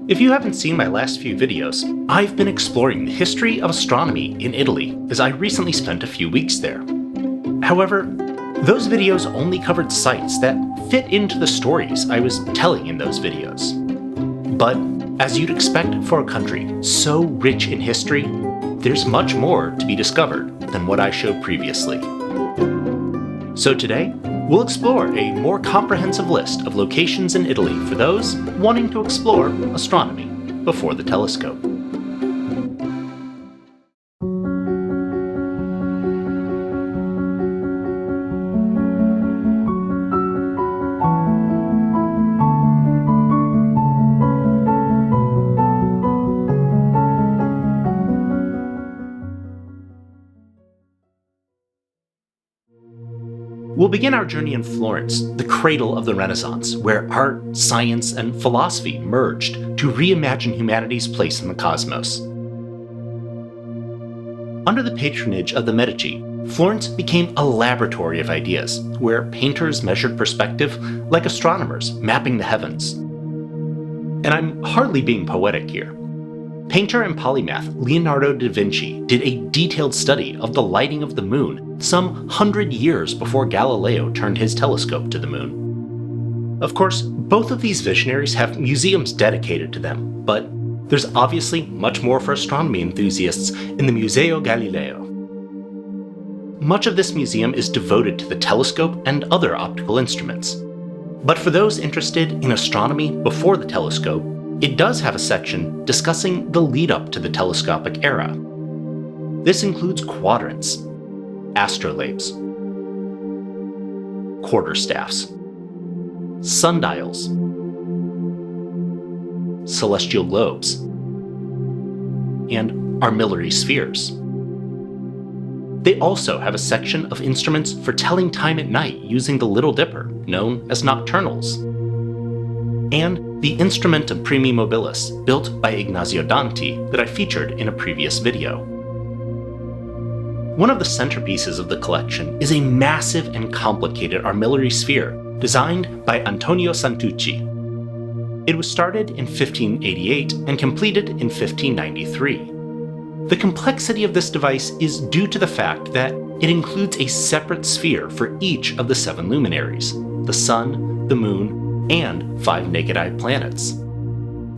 If you haven't seen my last few videos, I've been exploring the history of astronomy in Italy, as I recently spent a few weeks there. However, those videos only covered sites that fit into the stories I was telling in those videos. But, as you'd expect for a country so rich in history, there's much more to be discovered than what I showed previously. So today, we'll explore a more comprehensive list of locations in Italy for those wanting to explore astronomy before the telescope. We'll begin our journey in Florence, the cradle of the Renaissance, where art, science, and philosophy merged to reimagine humanity's place in the cosmos. Under the patronage of the Medici, Florence became a laboratory of ideas, where painters measured perspective like astronomers mapping the heavens. And I'm hardly being poetic here. Painter and polymath Leonardo da Vinci did a detailed study of the lighting of the moon some 100 years before Galileo turned his telescope to the moon. Of course, both of these visionaries have museums dedicated to them, but there's obviously much more for astronomy enthusiasts in the Museo Galileo. Much of this museum is devoted to the telescope and other optical instruments. But for those interested in astronomy before the telescope, it does have a section discussing the lead-up to the telescopic era. This includes quadrants, astrolabes, quarterstaffs, sundials, celestial globes, and armillary spheres. They also have a section of instruments for telling time at night using the Little Dipper, known as nocturnals, and the Instrumentum Primi Mobilis, built by Ignazio Danti, that I featured in a previous video. One of the centerpieces of the collection is a massive and complicated armillary sphere designed by Antonio Santucci. It was started in 1588 and completed in 1593. The complexity of this device is due to the fact that it includes a separate sphere for each of the 7 luminaries: the Sun, the Moon, and 5 naked-eye planets.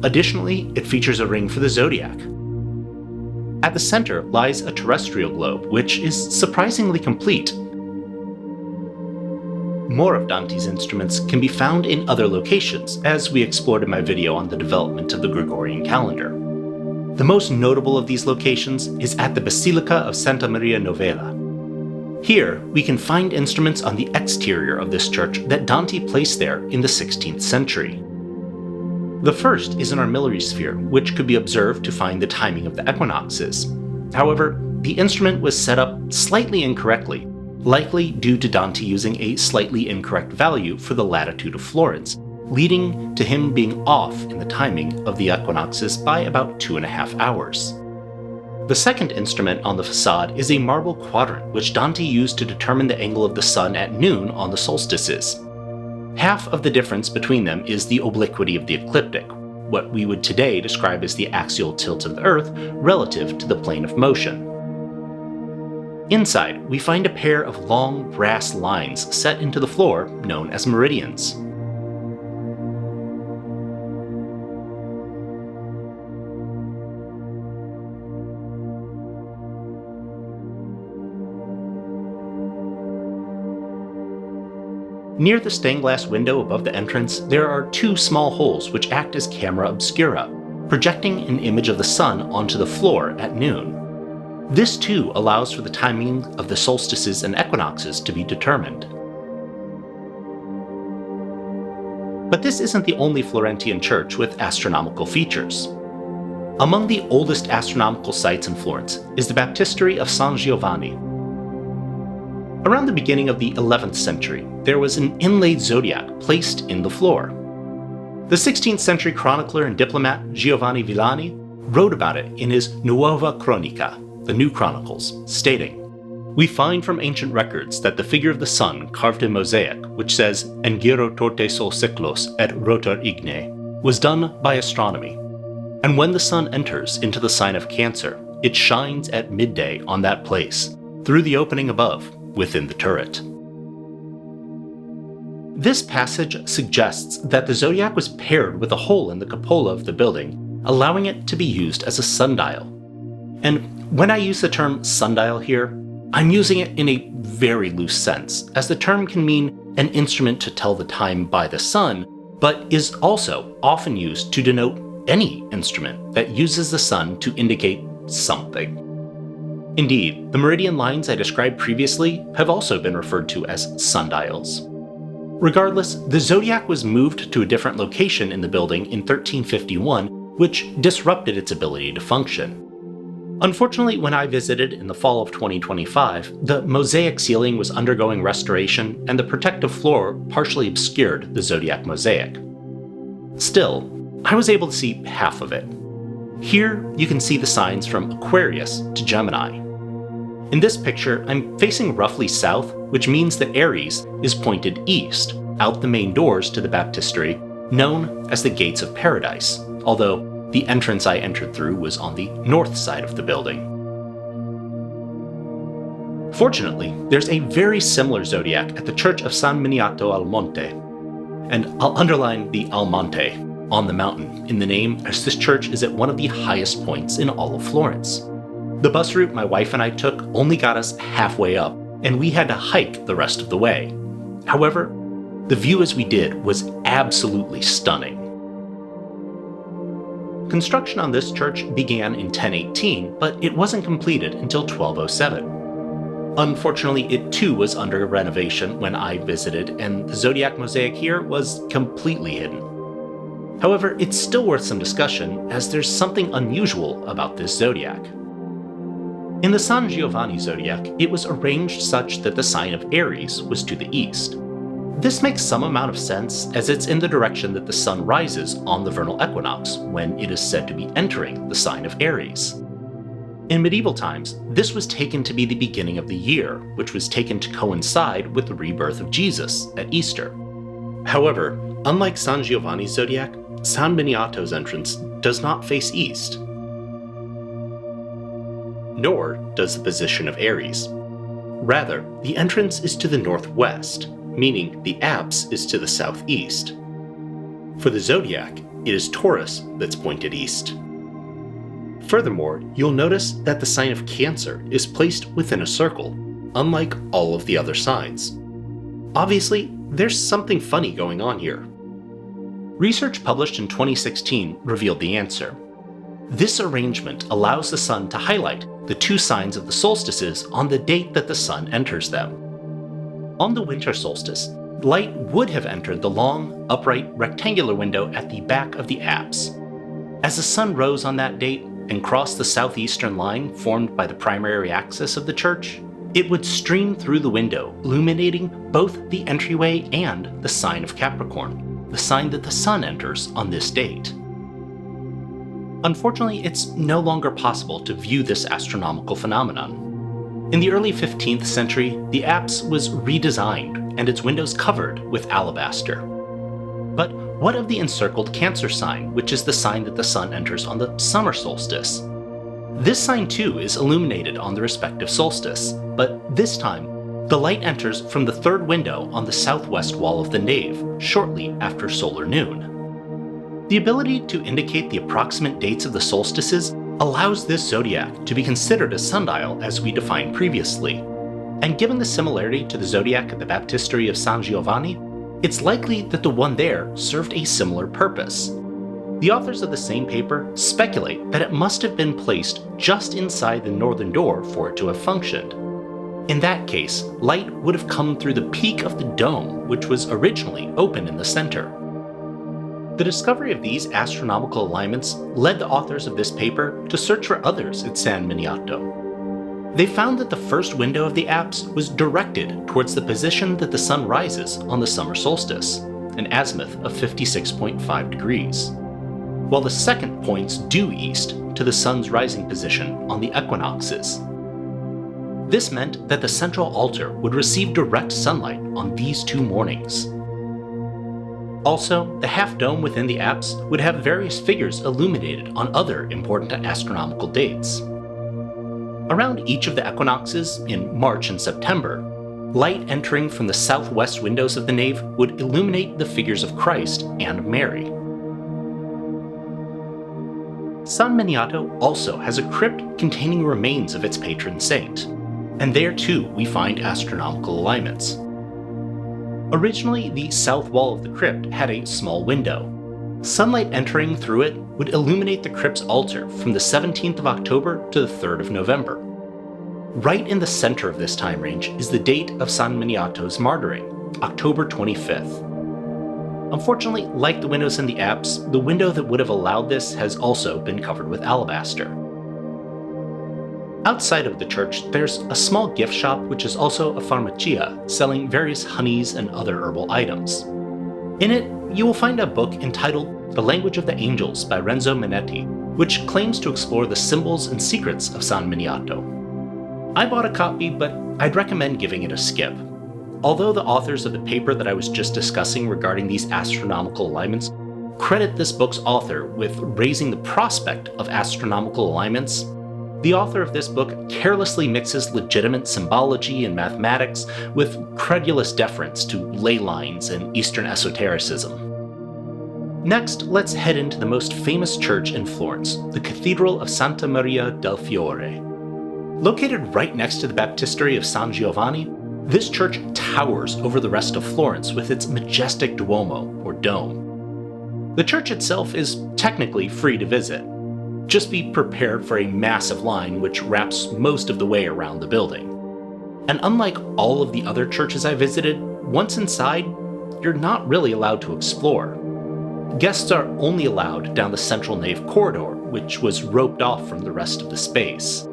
Additionally, it features a ring for the zodiac. At the center lies a terrestrial globe, which is surprisingly complete. More of Dante's instruments can be found in other locations, as we explored in my video on the development of the Gregorian calendar. The most notable of these locations is at the Basilica of Santa Maria Novella. Here, we can find instruments on the exterior of this church that Dante placed there in the 16th century. The first is an armillary sphere, which could be observed to find the timing of the equinoxes. However, the instrument was set up slightly incorrectly, likely due to Dante using a slightly incorrect value for the latitude of Florence, leading to him being off in the timing of the equinoxes by about 2.5 hours. The second instrument on the facade is a marble quadrant, which Dante used to determine the angle of the sun at noon on the solstices. Half of the difference between them is the obliquity of the ecliptic, what we would today describe as the axial tilt of the Earth relative to the plane of motion. Inside, we find a pair of long brass lines set into the floor known as meridians. Near the stained glass window above the entrance, there are 2 small holes which act as camera obscura, projecting an image of the sun onto the floor at noon. This too allows for the timing of the solstices and equinoxes to be determined. But this isn't the only Florentine church with astronomical features. Among the oldest astronomical sites in Florence is the Baptistery of San Giovanni. Around the beginning of the 11th century, there was an inlaid zodiac placed in the floor. The 16th century chronicler and diplomat Giovanni Villani wrote about it in his Nuova Cronica, the New Chronicles, stating, "We find from ancient records that the figure of the sun carved in mosaic, which says, 'En giro torte sol cyclos et rotor igne,' was done by astronomy. And when the sun enters into the sign of Cancer, it shines at midday on that place, through the opening above, within the turret. This passage suggests that the zodiac was paired with a hole in the cupola of the building, allowing it to be used as a sundial. And when I use the term sundial here, I'm using it in a very loose sense, as the term can mean an instrument to tell the time by the sun, but is also often used to denote any instrument that uses the sun to indicate something. Indeed, the meridian lines I described previously have also been referred to as sundials. Regardless, the zodiac was moved to a different location in the building in 1351, which disrupted its ability to function. Unfortunately, when I visited in the fall of 2025, the mosaic ceiling was undergoing restoration and the protective floor partially obscured the zodiac mosaic. Still, I was able to see half of it. Here, you can see the signs from Aquarius to Gemini. In this picture, I'm facing roughly south, which means that Aries is pointed east, out the main doors to the baptistery, known as the Gates of Paradise, although the entrance I entered through was on the north side of the building. Fortunately, there's a very similar zodiac at the Church of San Miniato al Monte, and I'll underline the Al Monte on the mountain in the name, as this church is at one of the highest points in all of Florence. The bus route my wife and I took only got us halfway up, and we had to hike the rest of the way. However, the view as we did was absolutely stunning. Construction on this church began in 1018, but it wasn't completed until 1207. Unfortunately, it too was under renovation when I visited, and the zodiac mosaic here was completely hidden. However, it's still worth some discussion, as there's something unusual about this zodiac. In the San Giovanni zodiac, it was arranged such that the sign of Aries was to the east. This makes some amount of sense, as it's in the direction that the sun rises on the vernal equinox, when it is said to be entering the sign of Aries. In medieval times, this was taken to be the beginning of the year, which was taken to coincide with the rebirth of Jesus at Easter. However, unlike San Giovanni's zodiac, San Miniato's entrance does not face east, nor does the position of Aries. Rather, the entrance is to the northwest, meaning the apse is to the southeast. For the zodiac, it is Taurus that's pointed east. Furthermore, you'll notice that the sign of Cancer is placed within a circle, unlike all of the other signs. Obviously, there's something funny going on here. Research published in 2016 revealed the answer. This arrangement allows the sun to highlight the two signs of the solstices on the date that the sun enters them. On the winter solstice, light would have entered the long, upright, rectangular window at the back of the apse. As the sun rose on that date and crossed the southeastern line formed by the primary axis of the church, it would stream through the window, illuminating both the entryway and the sign of Capricorn, the sign that the sun enters on this date. Unfortunately, it's no longer possible to view this astronomical phenomenon. In the early 15th century, the apse was redesigned and its windows covered with alabaster. But what of the encircled Cancer sign, which is the sign that the sun enters on the summer solstice? This sign too is illuminated on the respective solstice, but this time, the light enters from the third window on the southwest wall of the nave, shortly after solar noon. The ability to indicate the approximate dates of the solstices allows this zodiac to be considered a sundial as we defined previously, and given the similarity to the zodiac at the Baptistery of San Giovanni, it's likely that the one there served a similar purpose. The authors of the same paper speculate that it must have been placed just inside the northern door for it to have functioned. In that case, light would have come through the peak of the dome, which was originally open in the center. The discovery of these astronomical alignments led the authors of this paper to search for others at San Miniato. They found that the first window of the apse was directed towards the position that the sun rises on the summer solstice, an azimuth of 56.5 degrees, while the second points due east to the sun's rising position on the equinoxes. This meant that the central altar would receive direct sunlight on these two mornings. Also, the half dome within the apse would have various figures illuminated on other important astronomical dates. Around each of the equinoxes, in March and September, light entering from the southwest windows of the nave would illuminate the figures of Christ and Mary. San Miniato also has a crypt containing remains of its patron saint, and there too we find astronomical alignments. Originally, the south wall of the crypt had a small window. Sunlight entering through it would illuminate the crypt's altar from the 17th of October to the 3rd of November. Right in the center of this time range is the date of San Miniato's martyring, October 25th. Unfortunately, like the windows in the apse, the window that would have allowed this has also been covered with alabaster. Outside of the church, there's a small gift shop which is also a pharmacia, selling various honeys and other herbal items. In it, you will find a book entitled The Language of the Angels by Renzo Manetti, which claims to explore the symbols and secrets of San Miniato. I bought a copy, but I'd recommend giving it a skip. Although the authors of the paper that I was just discussing regarding these astronomical alignments credit this book's author with raising the prospect of astronomical alignments, the author of this book carelessly mixes legitimate symbology and mathematics with credulous deference to ley lines and Eastern esotericism. Next, let's head into the most famous church in Florence, the Cathedral of Santa Maria del Fiore. Located right next to the Baptistery of San Giovanni, this church towers over the rest of Florence with its majestic Duomo, or dome. The church itself is technically free to visit. Just be prepared for a massive line which wraps most of the way around the building. And unlike all of the other churches I visited, once inside, you're not really allowed to explore. Guests are only allowed down the central nave corridor, which was roped off from the rest of the space.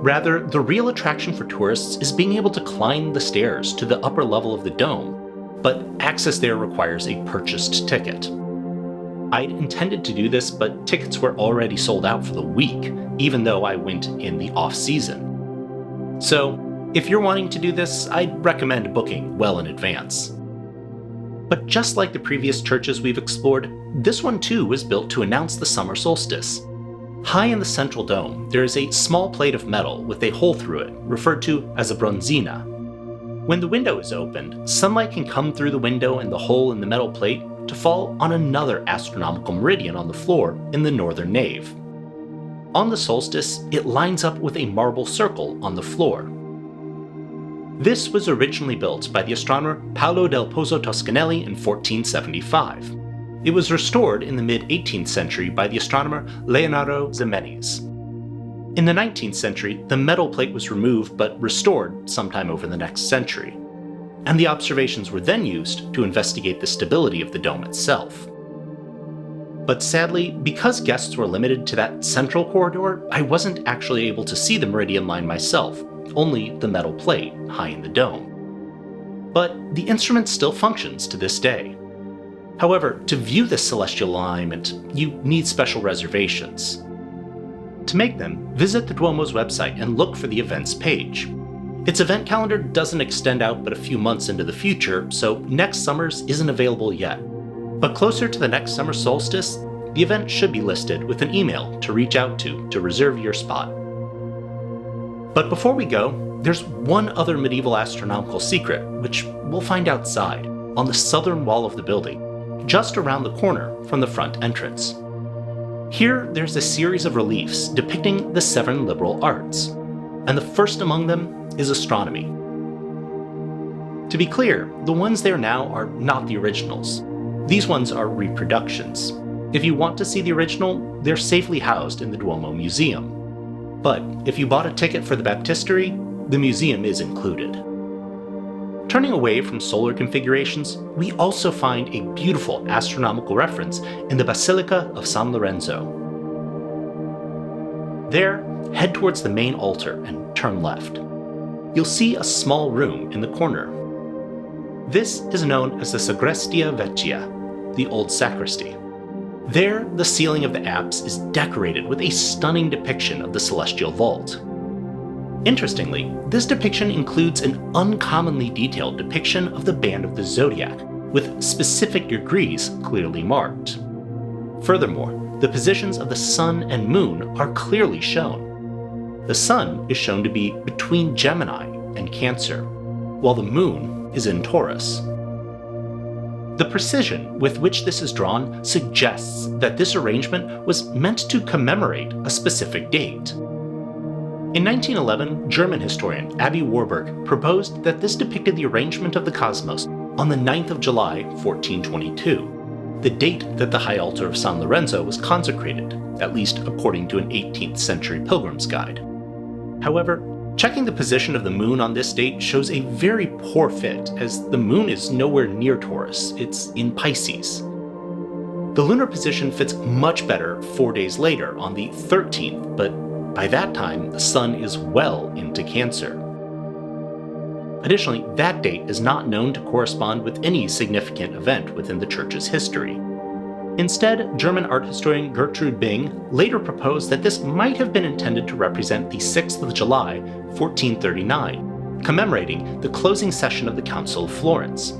Rather, the real attraction for tourists is being able to climb the stairs to the upper level of the dome, but access there requires a purchased ticket. I'd intended to do this, but tickets were already sold out for the week, even though I went in the off-season. So, if you're wanting to do this, I'd recommend booking well in advance. But just like the previous churches we've explored, this one too was built to announce the summer solstice. High in the central dome, there is a small plate of metal with a hole through it, referred to as a bronzina. When the window is opened, sunlight can come through the window and the hole in the metal plate to fall on another astronomical meridian on the floor in the northern nave. On the solstice, it lines up with a marble circle on the floor. This was originally built by the astronomer Paolo del Pozzo Toscanelli in 1475. It was restored in the mid-18th century by the astronomer Leonardo Ximenes. In the 19th century, the metal plate was removed but restored sometime over the next century, and the observations were then used to investigate the stability of the dome itself. But sadly, because guests were limited to that central corridor, I wasn't actually able to see the meridian line myself, only the metal plate high in the dome. But the instrument still functions to this day. However, to view this celestial alignment, you need special reservations. To make them, visit the Duomo's website and look for the events page. Its event calendar doesn't extend out but a few months into the future, so next summer's isn't available yet. But closer to the next summer solstice, the event should be listed with an email to reach out to reserve your spot. But before we go, there's one other medieval astronomical secret, which we'll find outside, on the southern wall of the building, just around the corner from the front entrance. Here, there's a series of reliefs depicting the 7 liberal arts, and the first among them is astronomy. To be clear, the ones there now are not the originals. These ones are reproductions. If you want to see the original, they're safely housed in the Duomo Museum. But if you bought a ticket for the Baptistery, the museum is included. Turning away from solar configurations, we also find a beautiful astronomical reference in the Basilica of San Lorenzo. There, head towards the main altar and turn left. You'll see a small room in the corner. This is known as the Sagrestia Vecchia, the old sacristy. There, the ceiling of the apse is decorated with a stunning depiction of the celestial vault. Interestingly, this depiction includes an uncommonly detailed depiction of the band of the zodiac, with specific degrees clearly marked. Furthermore, the positions of the Sun and Moon are clearly shown. The Sun is shown to be between Gemini and Cancer, while the Moon is in Taurus. The precision with which this is drawn suggests that this arrangement was meant to commemorate a specific date. In 1911, German historian Aby Warburg proposed that this depicted the arrangement of the cosmos on the 9th of July, 1422, the date that the high altar of San Lorenzo was consecrated, at least according to an 18th century pilgrim's guide. However, checking the position of the moon on this date shows a very poor fit, as the moon is nowhere near Taurus, it's in Pisces. The lunar position fits much better 4 days later, on the 13th, but by that time the sun is well into Cancer. Additionally, that date is not known to correspond with any significant event within the church's history. Instead, German art historian Gertrude Bing later proposed that this might have been intended to represent the 6th of July, 1439, commemorating the closing session of the Council of Florence.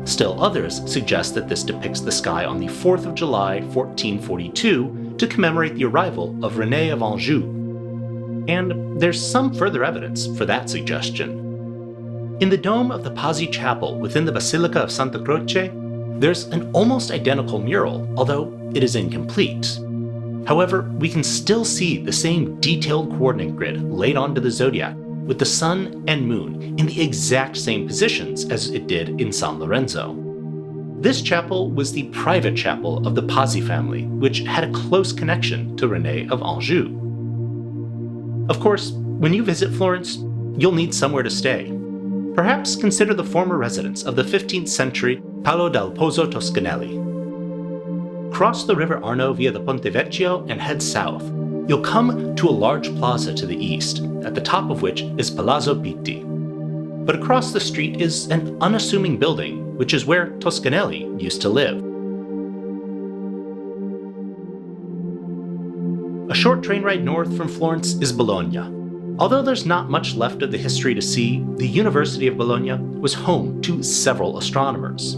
Still others suggest that this depicts the sky on the 4th of July, 1442, to commemorate the arrival of René of Anjou. And there's some further evidence for that suggestion. In the dome of the Pazzi Chapel within the Basilica of Santa Croce, there's an almost identical mural, although it is incomplete. However, we can still see the same detailed coordinate grid laid onto the zodiac, with the sun and moon in the exact same positions as it did in San Lorenzo. This chapel was the private chapel of the Pazzi family, which had a close connection to René of Anjou. Of course, when you visit Florence, you'll need somewhere to stay. Perhaps consider the former residence of the 15th century Paolo dal Pozzo Toscanelli. Cross the River Arno via the Ponte Vecchio and head south. You'll come to a large plaza to the east, at the top of which is Palazzo Pitti. But across the street is an unassuming building, which is where Toscanelli used to live. A short train ride north from Florence is Bologna. Although there's not much left of the history to see, the University of Bologna was home to several astronomers.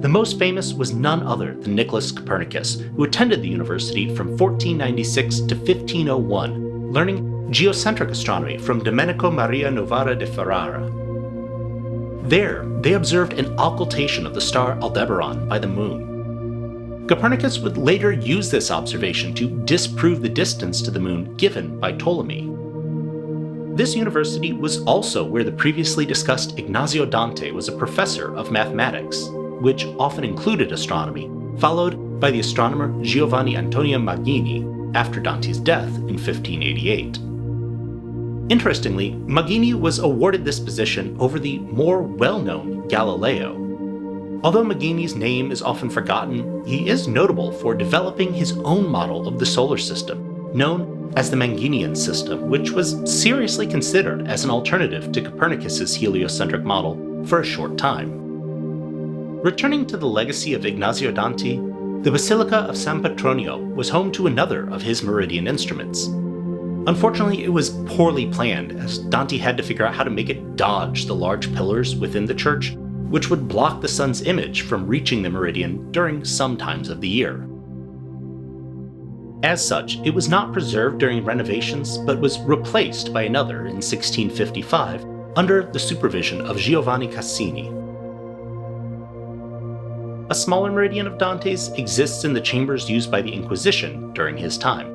The most famous was none other than Nicholas Copernicus, who attended the university from 1496 to 1501, learning geocentric astronomy from Domenico Maria Novara de Ferrara. There, they observed an occultation of the star Aldebaran by the moon. Copernicus would later use this observation to disprove the distance to the moon given by Ptolemy. This university was also where the previously discussed Ignazio Dante was a professor of mathematics, which often included astronomy, followed by the astronomer Giovanni Antonio Maggini after Dante's death in 1588. Interestingly, Maggini was awarded this position over the more well-known Galileo. Although Maggini's name is often forgotten, he is notable for developing his own model of the solar system, known as the Magginian system, which was seriously considered as an alternative to Copernicus's heliocentric model for a short time. Returning to the legacy of Ignazio Dante, the Basilica of San Petronio was home to another of his meridian instruments. Unfortunately, it was poorly planned, as Dante had to figure out how to make it dodge the large pillars within the church, which would block the sun's image from reaching the meridian during some times of the year. As such, it was not preserved during renovations, but was replaced by another in 1655 under the supervision of Giovanni Cassini. A smaller meridian of Dante's exists in the chambers used by the Inquisition during his time.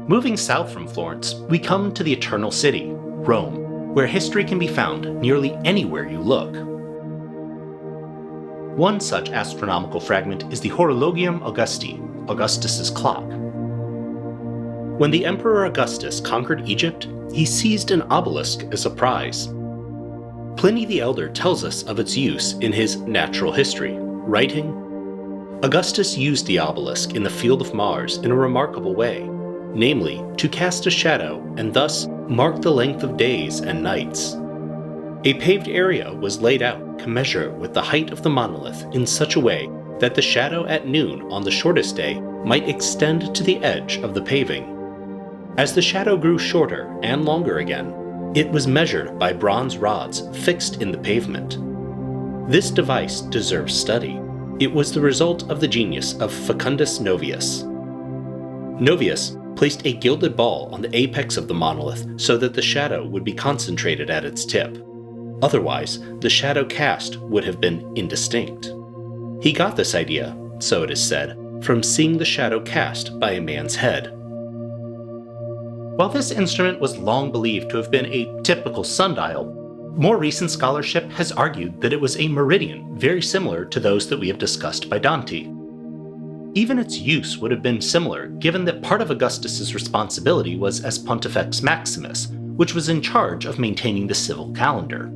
Moving south from Florence, we come to the Eternal City, Rome, where history can be found nearly anywhere you look. One such astronomical fragment is the Horologium Augusti, Augustus's clock. When the Emperor Augustus conquered Egypt, he seized an obelisk as a prize. Pliny the Elder tells us of its use in his Natural History, writing, "Augustus used the obelisk in the field of Mars in a remarkable way, namely, to cast a shadow and thus mark the length of days and nights. A paved area was laid out commensurate with the height of the monolith in such a way that the shadow at noon on the shortest day might extend to the edge of the paving. As the shadow grew shorter and longer again, it was measured by bronze rods fixed in the pavement. This device deserves study. It was the result of the genius of Facundus Novius. Novius placed a gilded ball on the apex of the monolith so that the shadow would be concentrated at its tip. Otherwise, the shadow cast would have been indistinct. He got this idea, so it is said, from seeing the shadow cast by a man's head. While this instrument was long believed to have been a typical sundial, more recent scholarship has argued that it was a meridian very similar to those that we have discussed by Dante. Even its use would have been similar, given that part of Augustus's responsibility was as Pontifex Maximus, which was in charge of maintaining the civil calendar.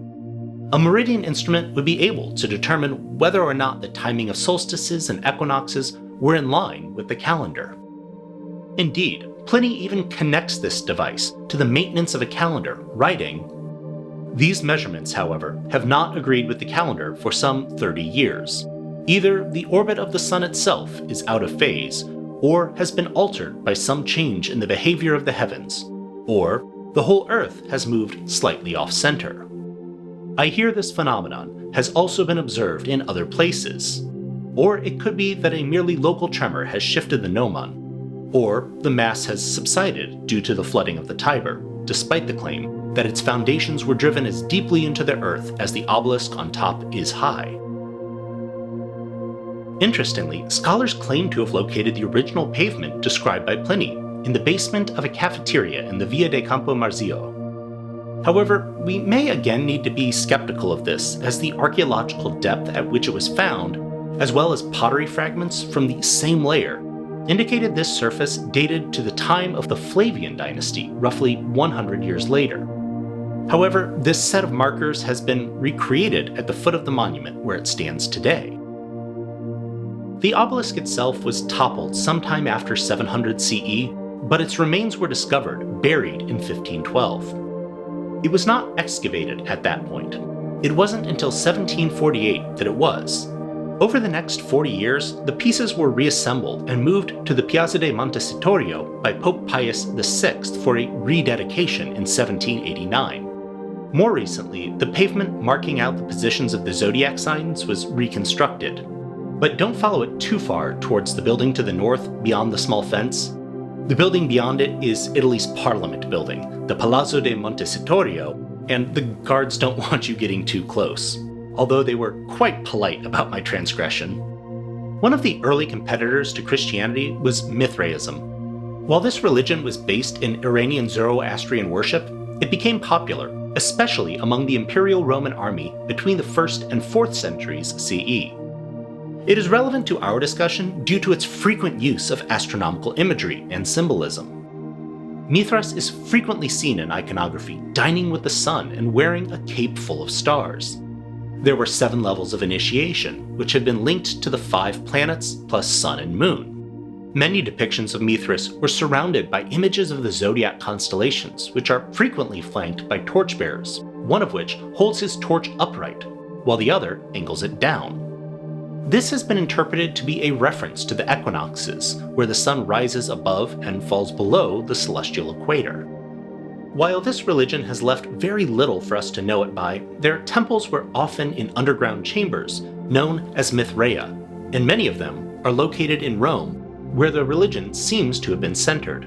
A meridian instrument would be able to determine whether or not the timing of solstices and equinoxes were in line with the calendar. Indeed, Pliny even connects this device to the maintenance of a calendar, writing, "These measurements, however, have not agreed with the calendar for some 30 years. Either the orbit of the sun itself is out of phase, or has been altered by some change in the behavior of the heavens, or the whole earth has moved slightly off-center. I hear this phenomenon has also been observed in other places, or it could be that a merely local tremor has shifted the gnomon, or the mass has subsided due to the flooding of the Tiber, despite the claim that its foundations were driven as deeply into the earth as the obelisk on top is high." Interestingly, scholars claim to have located the original pavement described by Pliny in the basement of a cafeteria in the Via de Campo Marzio. However, we may again need to be skeptical of this, as the archaeological depth at which it was found, as well as pottery fragments from the same layer, indicated this surface dated to the time of the Flavian dynasty, roughly 100 years later. However, this set of markers has been recreated at the foot of the monument where it stands today. The obelisk itself was toppled sometime after 700 CE, but its remains were discovered buried in 1512. It was not excavated at that point. It wasn't until 1748 that it was. Over the next 40 years, the pieces were reassembled and moved to the Piazza de Montecitorio by Pope Pius VI for a rededication in 1789. More recently, the pavement marking out the positions of the zodiac signs was reconstructed. But don't follow it too far towards the building to the north beyond the small fence. The building beyond it is Italy's Parliament building, the Palazzo de Montecitorio, and the guards don't want you getting too close, although they were quite polite about my transgression. One of the early competitors to Christianity was Mithraism. While this religion was based in Iranian Zoroastrian worship, it became popular, especially among the Imperial Roman army between the 1st and 4th centuries CE. It is relevant to our discussion due to its frequent use of astronomical imagery and symbolism. Mithras is frequently seen in iconography, dining with the sun and wearing a cape full of stars. There were 7 levels of initiation, which have been linked to the 5 planets plus sun and moon. Many depictions of Mithras were surrounded by images of the zodiac constellations, which are frequently flanked by torchbearers, one of which holds his torch upright, while the other angles it down. This has been interpreted to be a reference to the equinoxes, where the sun rises above and falls below the celestial equator. While this religion has left very little for us to know it by, their temples were often in underground chambers, known as Mithraea, and many of them are located in Rome, where the religion seems to have been centered.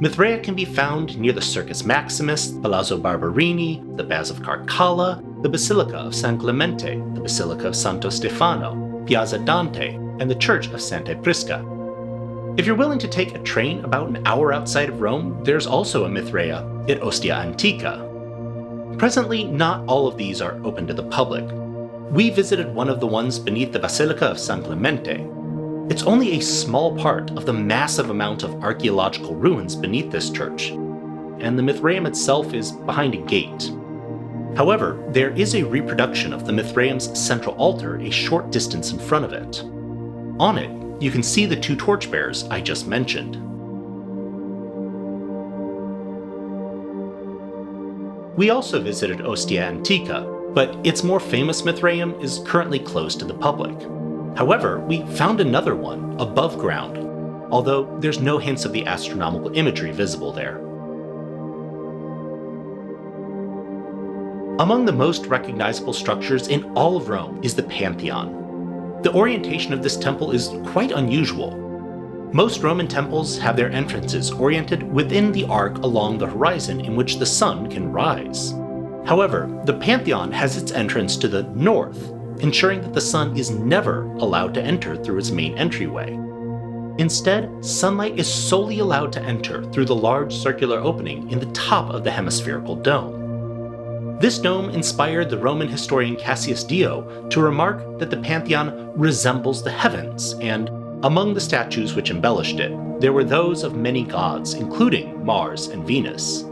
Mithraea can be found near the Circus Maximus, Palazzo Barberini, the Baths of Carcalla, the Basilica of San Clemente, the Basilica of Santo Stefano, Piazza Dante, and the Church of Santa Prisca. If you're willing to take a train about an hour outside of Rome, there's also a Mithraea at Ostia Antica. Presently, not all of these are open to the public. We visited one of the ones beneath the Basilica of San Clemente. It's only a small part of the massive amount of archaeological ruins beneath this church, and the Mithraeum itself is behind a gate. However, there is a reproduction of the Mithraeum's central altar a short distance in front of it. On it, you can see the 2 torchbearers I just mentioned. We also visited Ostia Antica, but its more famous Mithraeum is currently closed to the public. However, we found another one above ground, although there's no hints of the astronomical imagery visible there. Among the most recognizable structures in all of Rome is the Pantheon. The orientation of this temple is quite unusual. Most Roman temples have their entrances oriented within the arc along the horizon in which the sun can rise. However, the Pantheon has its entrance to the north, ensuring that the sun is never allowed to enter through its main entryway. Instead, sunlight is solely allowed to enter through the large circular opening in the top of the hemispherical dome. This dome inspired the Roman historian Cassius Dio to remark that the Pantheon resembles the heavens, and among the statues which embellished it, there were those of many gods, including Mars and Venus.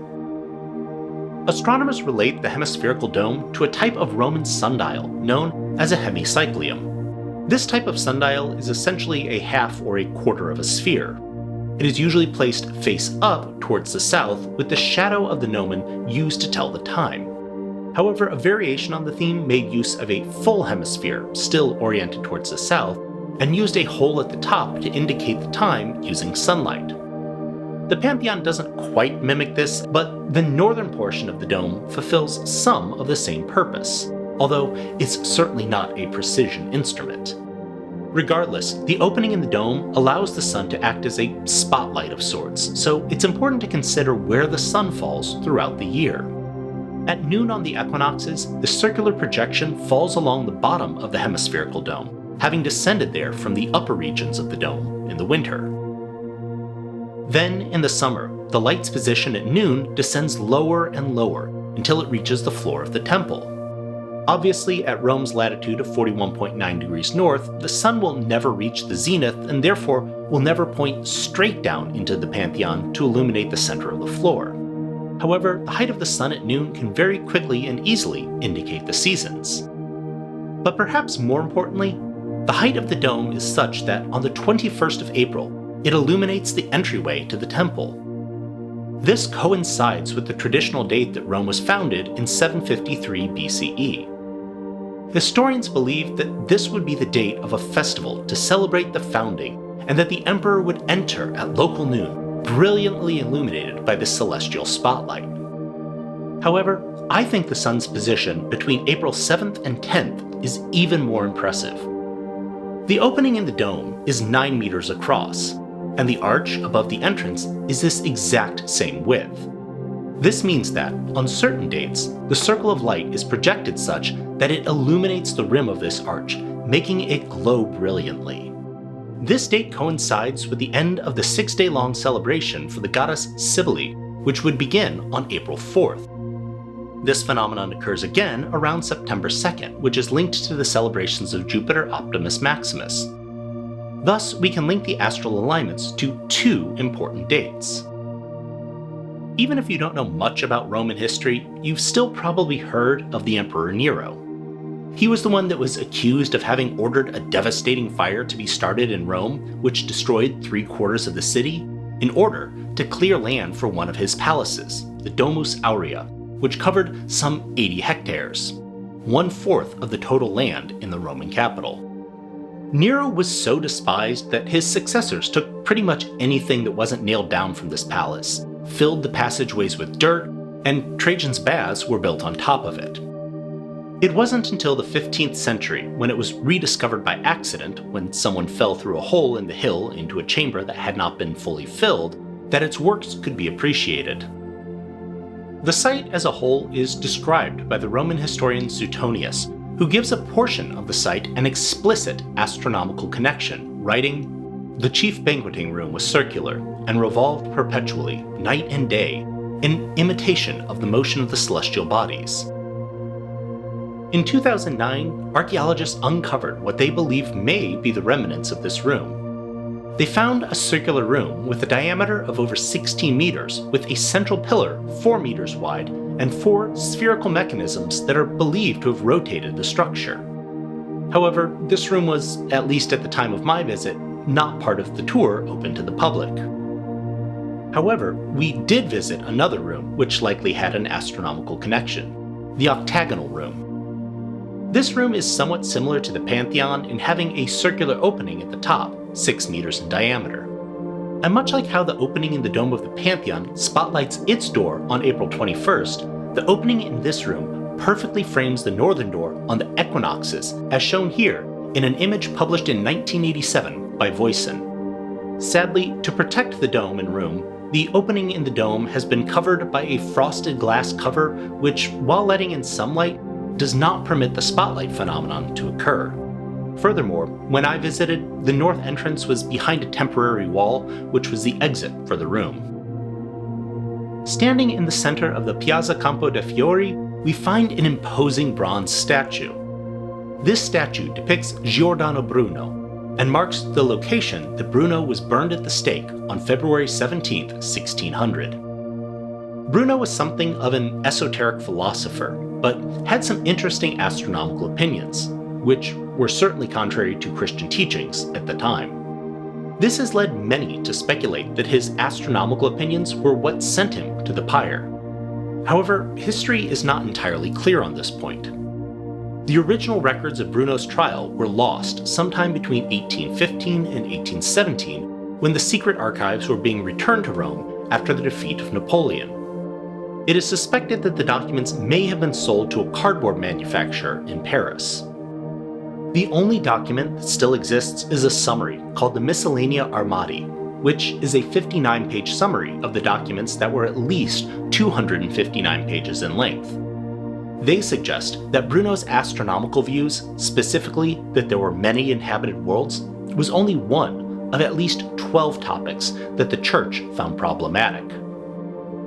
Astronomers relate the hemispherical dome to a type of Roman sundial known as a hemicyclium. This type of sundial is essentially a half or a quarter of a sphere. It is usually placed face up towards the south, with the shadow of the gnomon used to tell the time. However, a variation on the theme made use of a full hemisphere, still oriented towards the south, and used a hole at the top to indicate the time using sunlight. The Pantheon doesn't quite mimic this, but the northern portion of the dome fulfills some of the same purpose, although it's certainly not a precision instrument. Regardless, the opening in the dome allows the sun to act as a spotlight of sorts, so it's important to consider where the sun falls throughout the year. At noon on the equinoxes, the circular projection falls along the bottom of the hemispherical dome, having descended there from the upper regions of the dome in the winter. Then, in the summer, the light's position at noon descends lower and lower until it reaches the floor of the temple. Obviously, at Rome's latitude of 41.9 degrees north, the sun will never reach the zenith and therefore will never point straight down into the Pantheon to illuminate the center of the floor. However, the height of the sun at noon can very quickly and easily indicate the seasons. But perhaps more importantly, the height of the dome is such that on the 21st of April, it illuminates the entryway to the temple. This coincides with the traditional date that Rome was founded in 753 BCE. Historians believe that this would be the date of a festival to celebrate the founding, and that the emperor would enter at local noon, brilliantly illuminated by this celestial spotlight. However, I think the sun's position between April 7th and 10th is even more impressive. The opening in the dome is 9 meters across, and the arch above the entrance is this exact same width. This means that, on certain dates, the circle of light is projected such that it illuminates the rim of this arch, making it glow brilliantly. This date coincides with the end of the 6-day-long celebration for the goddess Cybele, which would begin on April 4th. This phenomenon occurs again around September 2nd, which is linked to the celebrations of Jupiter Optimus Maximus. Thus, we can link the astral alignments to 2 important dates. Even if you don't know much about Roman history, you've still probably heard of the Emperor Nero. He was the one that was accused of having ordered a devastating fire to be started in Rome, which destroyed 3/4 of the city, in order to clear land for one of his palaces, the Domus Aurea, which covered some 80 hectares, 1/4 of the total land in the Roman capital. Nero was so despised that his successors took pretty much anything that wasn't nailed down from this palace, filled the passageways with dirt, and Trajan's baths were built on top of it. It wasn't until the 15th century, when it was rediscovered by accident when someone fell through a hole in the hill into a chamber that had not been fully filled, that its works could be appreciated. The site as a whole is described by the Roman historian Suetonius, who gives a portion of the site an explicit astronomical connection, writing, "The chief banqueting room was circular and revolved perpetually, night and day, in imitation of the motion of the celestial bodies." In 2009, archaeologists uncovered what they believe may be the remnants of this room. They found a circular room with a diameter of over 16 meters, with a central pillar 4 meters wide and 4 spherical mechanisms that are believed to have rotated the structure. However, this room was, at least at the time of my visit, not part of the tour open to the public. However, we did visit another room which likely had an astronomical connection, the octagonal room. This room is somewhat similar to the Pantheon in having a circular opening at the top, 6 meters in diameter. And much like how the opening in the dome of the Pantheon spotlights its door on April 21st, the opening in this room perfectly frames the northern door on the equinoxes, as shown here in an image published in 1987 by Voisin. Sadly, to protect the dome and room, the opening in the dome has been covered by a frosted glass cover which, while letting in some light, does not permit the spotlight phenomenon to occur. Furthermore, when I visited, the north entrance was behind a temporary wall, which was the exit for the room. Standing in the center of the Piazza Campo de' Fiori, we find an imposing bronze statue. This statue depicts Giordano Bruno and marks the location that Bruno was burned at the stake on February 17, 1600. Bruno was something of an esoteric philosopher, but had some interesting astronomical opinions, which were certainly contrary to Christian teachings at the time. This has led many to speculate that his astronomical opinions were what sent him to the pyre. However, history is not entirely clear on this point. The original records of Bruno's trial were lost sometime between 1815 and 1817, when the secret archives were being returned to Rome after the defeat of Napoleon. It is suspected that the documents may have been sold to a cardboard manufacturer in Paris. The only document that still exists is a summary called the Miscellanea Armati, which is a 59-page summary of the documents that were at least 259 pages in length. They suggest that Bruno's astronomical views, specifically that there were many inhabited worlds, was only one of at least 12 topics that the Church found problematic.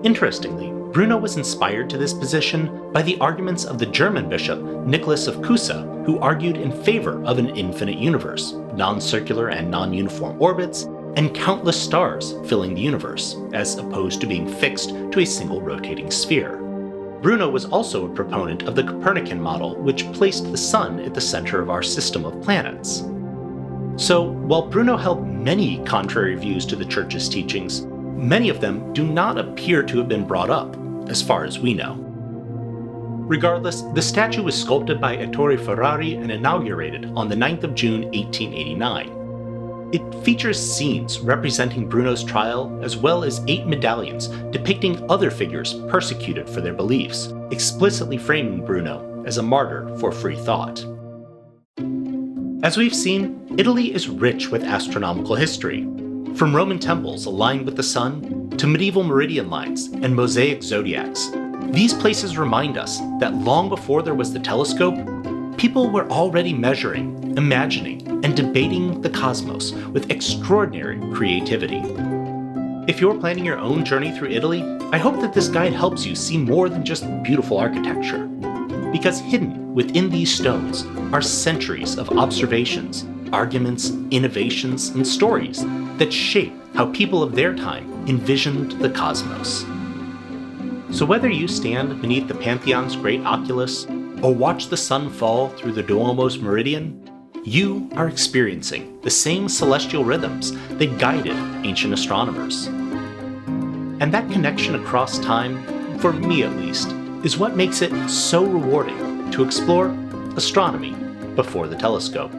Interestingly, Bruno was inspired to this position by the arguments of the German bishop Nicholas of Cusa, who argued in favor of an infinite universe, non-circular and non-uniform orbits, and countless stars filling the universe, as opposed to being fixed to a single rotating sphere. Bruno was also a proponent of the Copernican model, which placed the Sun at the center of our system of planets. So, while Bruno held many contrary views to the Church's teachings, many of them do not appear to have been brought up, as far as we know. Regardless, the statue was sculpted by Ettore Ferrari and inaugurated on the 9th of June 1889. It features scenes representing Bruno's trial, as well as 8 medallions depicting other figures persecuted for their beliefs, explicitly framing Bruno as a martyr for free thought. As we've seen, Italy is rich with astronomical history, from Roman temples aligned with the sun to medieval meridian lines and mosaic zodiacs. These places remind us that long before there was the telescope, people were already measuring, imagining, and debating the cosmos with extraordinary creativity. If you're planning your own journey through Italy, I hope that this guide helps you see more than just beautiful architecture. Because hidden within these stones are centuries of observations, arguments, innovations, and stories that shape how people of their time envisioned the cosmos. So whether you stand beneath the Pantheon's great oculus or watch the sun fall through the Duomo's meridian, you are experiencing the same celestial rhythms that guided ancient astronomers. And that connection across time, for me at least, is what makes it so rewarding to explore astronomy before the telescope.